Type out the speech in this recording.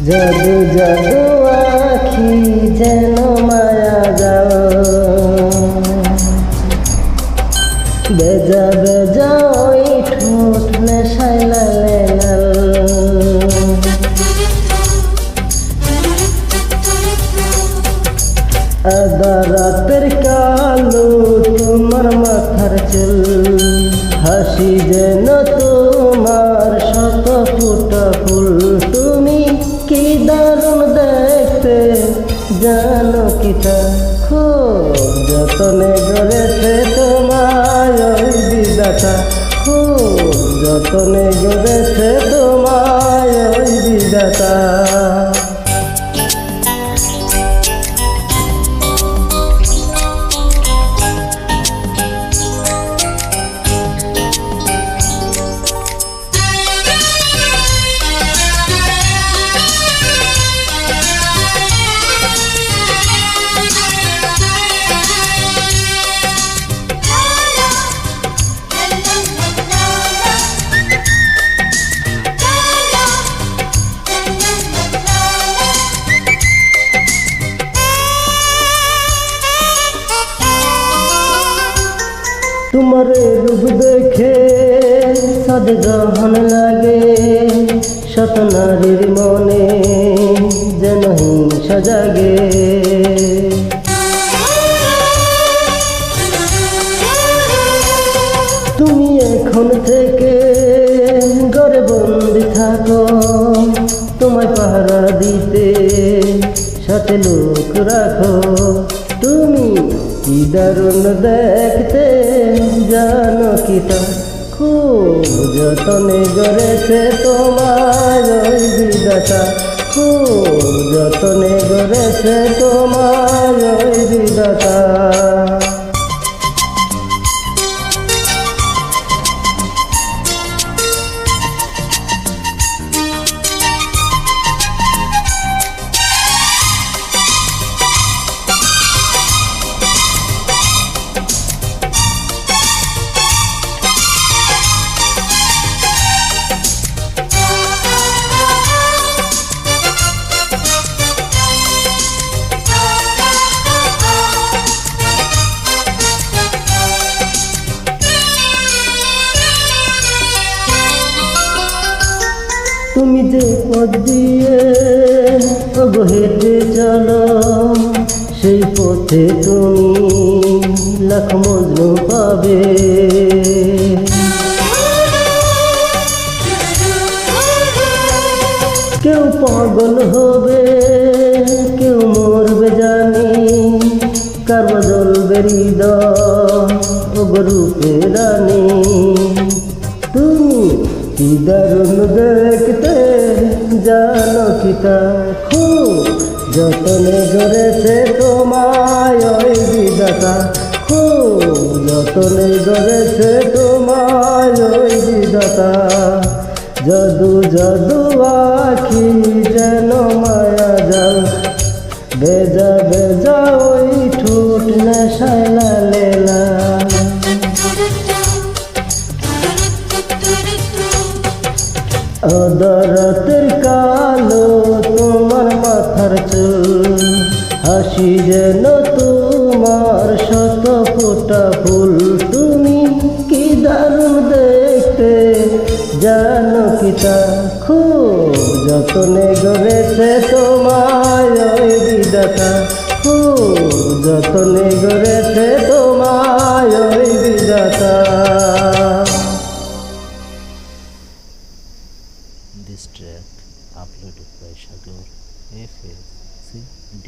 জাদু জাদু আখি যেন মায়া যাও, বেজা বেজা ওই ঠোঁট নেশায় লালে লাল। আধা রাতের কালো তোমার মাথার চুল, হাসি যেন তোমার শত ফুটা ফুল। তুমি কি দারুণ দেখতে জানো কি তা, খুব যতনে গড়েছে তোমায় ওই বিধাতা, খুব যতনে গড়েছে তোমায় ওই বিধাতা। তোমার রূপ দেখে সাদ গ্রহণ লাগে, শত নারীর মনে যেন হিংসা জাগে। তুমি এখন থেকে ঘরে বন্দি থাকো, তোমায় পাহারা দিতে সাথে লোক রাখো। তুমি কি দারুণ দেখতে জানো কি তা, খুব যতনে গড়েছে তোমায় ওই বিধাতা, খুব যতনে গড়েছে তোমায় ওই বিধাতা। তুমি যে পথ দিয়ে হেঁটে চলো, সেই পথে তুমি লাখ মজনু পাবে। কেউ পাগল হবে, কেউ মরবে জানি, কার জ্বলবে হৃদয় রূপে রানী। তুমি কি দারুণ দেখতে জানো কি তা, খুব যতনে গড়েছে তোমায় ওই বিধাতা, খুব যতনে গড়েছে তোমায় ওই বিধাতা। জাদু জাদু আখি যেন মায়া যাও, বেজা বেজা ওই ঠোঁট নেশায় লালে লাল। আধা রাতের কালো তোমার মাথার চুল, হাসি যেন তোমার শত ফোটা ফুল। তুমি কি দারুণ দেখতে জানো কি তা, খুব যতনে গড়েছে তোমায় ওই বিধাতা, খুব যতনে গড়েছে তোমায় ওই বিধাতা। This track uploaded by Shagar FSCD.